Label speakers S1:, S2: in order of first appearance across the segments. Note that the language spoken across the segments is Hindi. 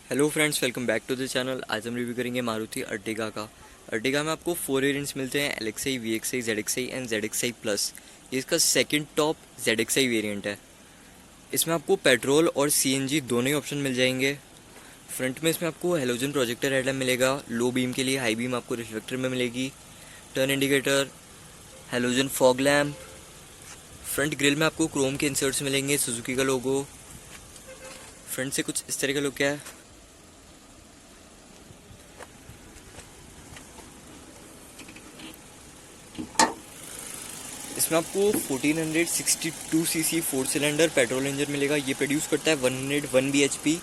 S1: Hello friends, welcome back to the channel. आज हम रिव्यू करेंगे मारुति अर्टिगा का। अर्टिगा में आपको 4 वेरिएंट्स मिलते हैं, LXi, VXi, ZXi and ZXi plus. ये इसका सेकंड टॉप ZXi वेरिएंट है। इसमें आपको पेट्रोल और CNG दोनों ही ऑप्शन मिल जाएंगे। फ्रंट में इसमें आपको हेलोजन प्रोजेक्टर हेडलैम्प मिलेगा, लो बीम के लिए, हाई बीम आपको रिफ्लेक्टर में मिलेगी, turn indicator, halogen fog lamp. Front grille में आपको क्रोम के इंसर्ट्स मिलेंगे, सुजुकी का लोगो। फ्रंट से कुछ इस तरह का लुक है। इसमें आपको 1462 सीसी 4 सिलेंडर पेट्रोल इंजन मिलेगा। ये प्रोड्यूस करता है 101 bhp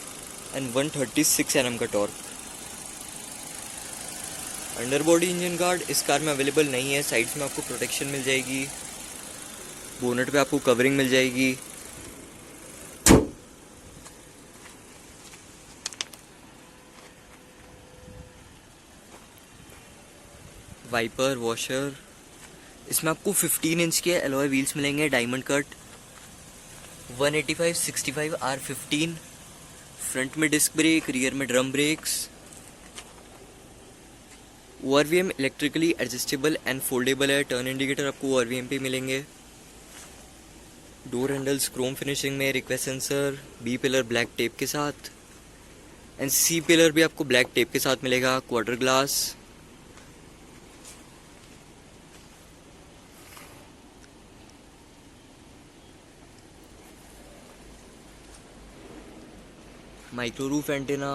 S1: एंड 136 Nm का टॉर्क। अंडरबॉडी इंजन गार्ड इस कार में अवेलेबल नहीं है। साइड्स में आपको प्रोटेक्शन मिल जाएगी, बोनट पे आपको कवरिंग मिल जाएगी। Wiper, washer. इसमें आपको 15 इंच के एलॉय व्हील्स मिलेंगे, डायमंड कट, 185/65 R15। फ्रंट में डिस्क ब्रेक, रियर में drum brakes. ORVM electrically adjustable and foldable है। टर्न इंडिकेटर आपको ORVM पे मिलेंगे। डोर हैंडल्स क्रोम फिनिशिंग में, request sensor, B pillar black tape के साथ एंड सी पिलर भी आपको ब्लैक टेप के साथ मिलेगा। Quarter glass. Micro roof antenna.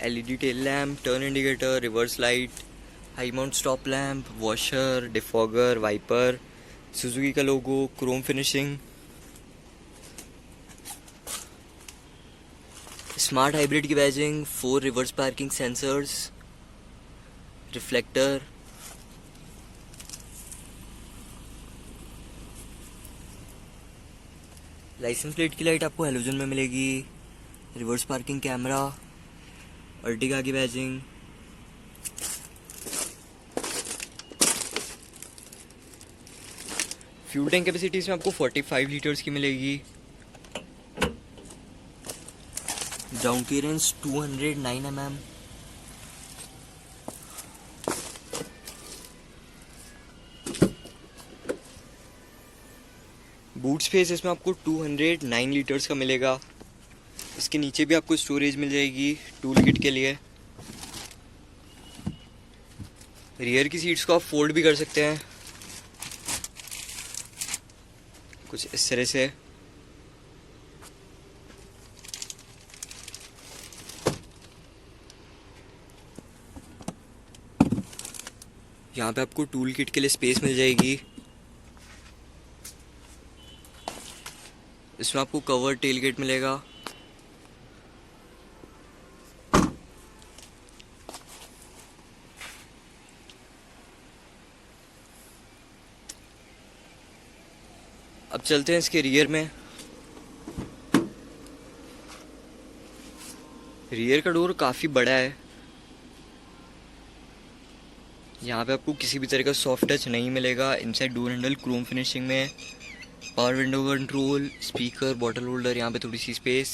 S1: LED tail lamp, turn indicator, reverse light, high mount stop lamp, washer, defogger, wiper, Suzuki का logo, chrome finishing. Smart hybrid की badging, 4 reverse parking sensors, reflector. License plate की लाइट आपको हेलोजन में मिलेगी। रिवर्स पार्किंग कैमरा, अर्टिगा की बैजिंग। फ्यूल टैंक कैपेसिटी इसमें आपको 45 लीटर्स की मिलेगी। Ground clearance 209 mm। Boot space इसमें आपको 209 लीटर्स का मिलेगा। इसके नीचे भी आपको स्टोरेज मिल जाएगी टूल किट के लिए। रियर की सीट्स को आप फोल्ड भी कर सकते हैं कुछ इस तरह से। यहाँ पे आपको टूल किट के लिए स्पेस मिल जाएगी। इसमें आपको कवर टेल गेट मिलेगा। अब चलते हैं इसके रियर में। रियर का डोर काफ़ी बड़ा है। यहाँ पे आपको किसी भी तरह का सॉफ्ट टच नहीं मिलेगा। Inside door handle chrome finishing में, power window control, speaker, bottle holder, यहाँ पे थोड़ी सी स्पेस।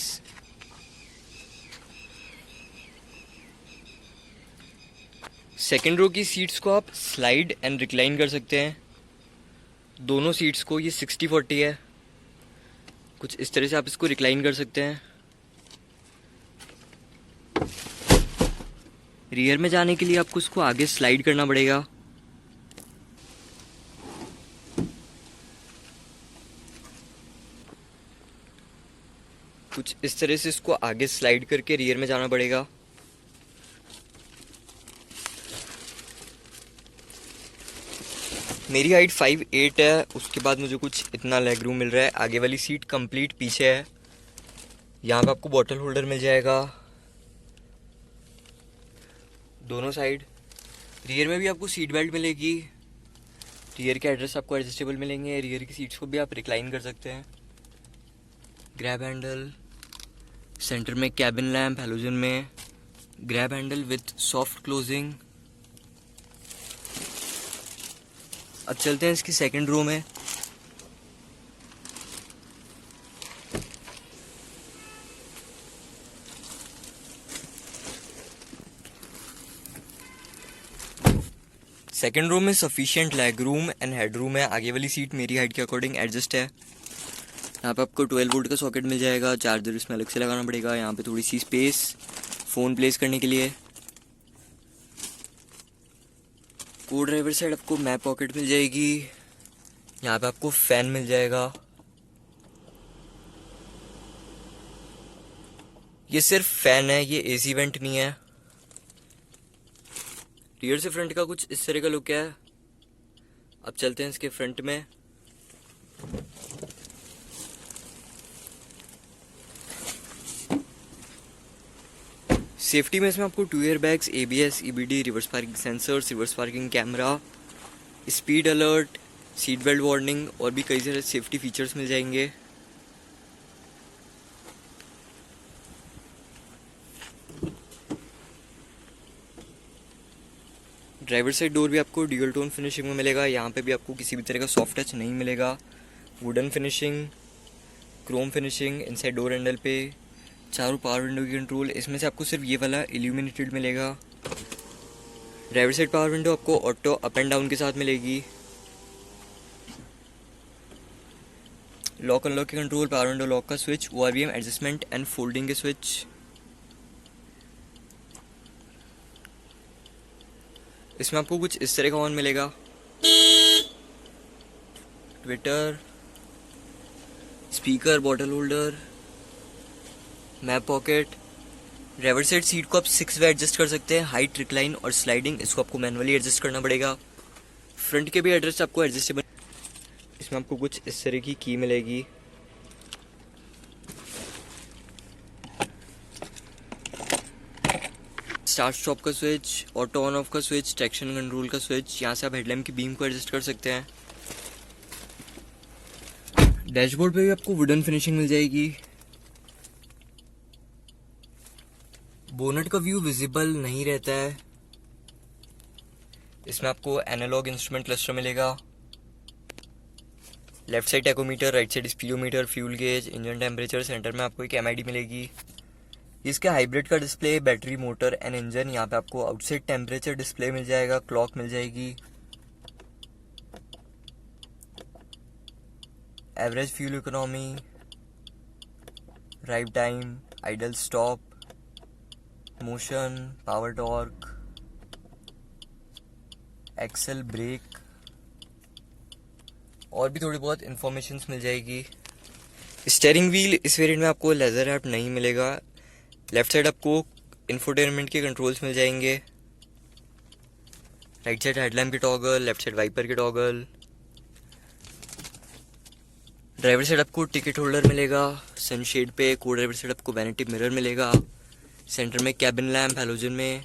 S1: सेकेंड रो की सीट्स को आप स्लाइड एंड रिक्लाइन कर सकते हैं। दोनों सीट्स को, ये 60/40 है, कुछ इस तरह से आप इसको रिक्लाइन कर सकते हैं। रियर में जाने के लिए आपको इसको आगे स्लाइड करना पड़ेगा। कुछ इस तरह से इसको आगे स्लाइड करके रियर में जाना पड़ेगा। मेरी हाइट 5'8" है, उसके बाद मुझे कुछ इतना लेग रूम मिल रहा है। आगे वाली सीट कंप्लीट पीछे है। यहाँ पे आपको बॉटल होल्डर मिल जाएगा दोनों साइड। रियर में भी आपको सीट बेल्ट मिलेगी। रियर के एड्रेस आपको एडजस्टेबल मिलेंगे। रियर की सीट्स को भी आप रिक्लाइन कर सकते हैं। ग्रैब हैंडल, सेंटर में कैबिन लैम्प हेलोजन में, grab handle with soft closing. अब चलते हैं इसकी सेकंड रो में। सेकंड रो में sufficient leg room and head room है। आगे वाली सीट मेरी हाइट के अकॉर्डिंग एडजस्ट है। यहाँ पे आपको 12 वोल्ट का सॉकेट मिल जाएगा, चार्जर इसमें अलग से लगाना पड़ेगा। यहाँ पे थोड़ी सी स्पेस फ़ोन प्लेस करने के लिए। को ड्राइवर साइड आपको मैप पॉकेट मिल जाएगी। यहाँ पे आपको फैन मिल जाएगा। ये सिर्फ फैन है, ये एसी वेंट नहीं है। रियर से फ्रंट का कुछ इस तरह का लुक है। अब चलते हैं इसके फ्रंट में। सेफ्टी में इसमें आपको 2 air bags, ABS, EBD, reverse parking sensors, reverse parking camera, speed alert, seat belt warning और भी कई सारे सेफ्टी फीचर्स मिल जाएंगे। ड्राइवर साइड डोर भी आपको ड्यूल टोन फिनिशिंग में मिलेगा। यहाँ पे भी आपको किसी भी तरह का सॉफ्ट टच नहीं मिलेगा। Wooden finishing, Chrome finishing inside door handle पे। चारों पावर विंडो की कंट्रोल, इसमें से आपको सिर्फ ये वाला इल्यूमिनेटेड मिलेगा। ड्राइवर साइड पावर विंडो आपको ऑटो अप एंड डाउन के साथ मिलेगी। लॉक अनलॉक की कंट्रोल, पावर विंडो लॉक का switch, ORVM adjustment and folding के स्विच। इसमें आपको कुछ इस तरह का ऑन मिलेगा। Twitter, speaker, bottle holder, map pocket. Driver side seat को आप 6 वे एडजस्ट कर सकते हैं। हाइट, रिक्लाइन और स्लाइडिंग इसको आपको मैनुअली एडजस्ट करना पड़ेगा। फ्रंट के भी एड्रेस आपको एडजस्टेबल। इसमें आपको कुछ इस तरह की की मिलेगी। स्टार्ट स्टॉप का स्विच, ऑटो ऑन ऑफ का स्विच, ट्रैक्शन कंट्रोल का स्विच। यहाँ से आप हेडलैम्प की बीम को एडजस्ट कर सकते हैं। डैशबोर्ड पे भी आपको वुडन फिनिशिंग मिल जाएगी। बोनट का व्यू विजिबल नहीं रहता है। इसमें आपको एनालॉग इंस्ट्रूमेंट क्लस्टर मिलेगा। Left side tachometer, right side speedometer, fuel gauge, engine temperature. Centre में आपको एक MID मिलेगी। इसके हाइब्रिड का display, battery, motor and engine. यहाँ पे आपको आउटसाइड टेम्परेचर डिस्प्ले मिल जाएगा, क्लॉक मिल जाएगी। Average fuel economy, drive time, idle stop, motion, power torque, accel, brake और भी थोड़ी बहुत इंफॉर्मेशन मिल जाएगी। स्टीयरिंग व्हील इस वेरिएंट में आपको लेजर रैप नहीं मिलेगा। लेफ्ट साइड आपको इंफोटेनमेंट के कंट्रोल्स मिल जाएंगे। राइट साइड हेडलैम्प की टॉगल, लेफ्ट साइड वाइपर की टॉगल। ड्राइवर साइड आपको टिकट होल्डर मिलेगा। सनशेड पे को ड्राइवर साइड आपको वैनिटी मिरर मिलेगा। सेंटर में कैबिन लैम्प हैलोजन में।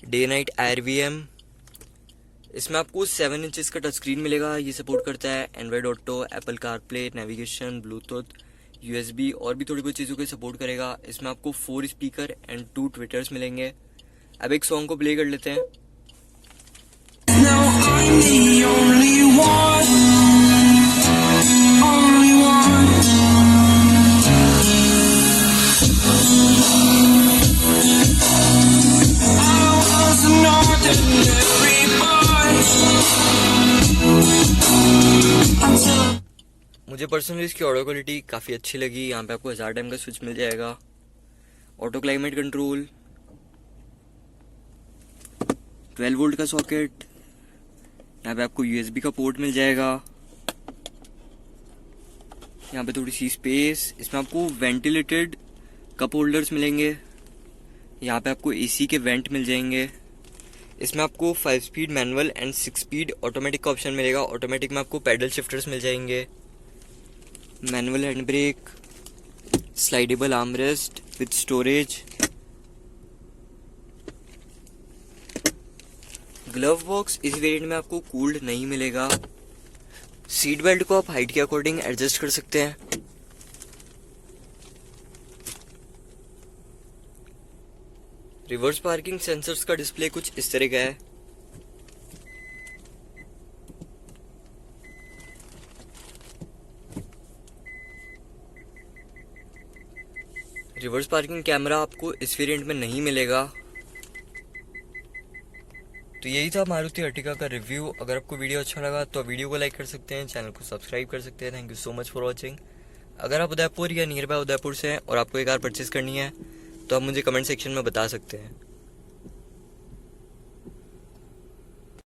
S1: Day night IRVM। इसमें आपको 7 इंचेस का टच स्क्रीन मिलेगा। ये सपोर्ट करता है Android auto, Apple CarPlay, navigation, Bluetooth, USB और भी थोड़ी बहुत चीज़ों को सपोर्ट करेगा। इसमें आपको 4 स्पीकर एंड 2 ट्विटर्स मिलेंगे। अब एक सॉन्ग को प्ले कर लेते हैं।
S2: Now I'm the only one, only one. I was an ordinary boy until
S1: मुझे पर्सनली इसकी ऑडियो क्वालिटी काफ़ी अच्छी लगी। यहाँ पे आपको 1000 टाइम का स्विच मिल जाएगा। ऑटो क्लाइमेट कंट्रोल, 12 वोल्ट का सॉकेट। यहाँ पे आपको USB का पोर्ट मिल जाएगा। यहाँ पे थोड़ी सी स्पेस। इसमें आपको वेंटिलेटेड कप होल्डर्स मिलेंगे। यहाँ पे आपको AC के वेंट मिल जाएंगे। इसमें आपको 5 speed manual and 6 speed automatic का ऑप्शन मिलेगा। ऑटोमेटिक में आपको पैडल शिफ्टर्स मिल जाएंगे। Manual hand brake, slidable armrest with storage. Glove box इस वेरिएंट में आपको कूल्ड नहीं मिलेगा। सीट बेल्ट को आप हाइट के अकॉर्डिंग एडजस्ट कर सकते हैं। रिवर्स पार्किंग सेंसर्स का डिस्प्ले कुछ इस तरह का है। रिवर्स पार्किंग कैमरा आपको इस वेरिएंट में नहीं मिलेगा। तो यही था मारुति अर्टिगा का रिव्यू। अगर आपको वीडियो अच्छा लगा तो वीडियो को लाइक कर सकते हैं, चैनल को सब्सक्राइब कर सकते हैं। Thank you so much for watching. अगर आप उदयपुर या नियर बाय उदयपुर से हैं और आपको एक कार परचेज करनी है तो आप मुझे कमेंट सेक्शन में बता सकते हैं।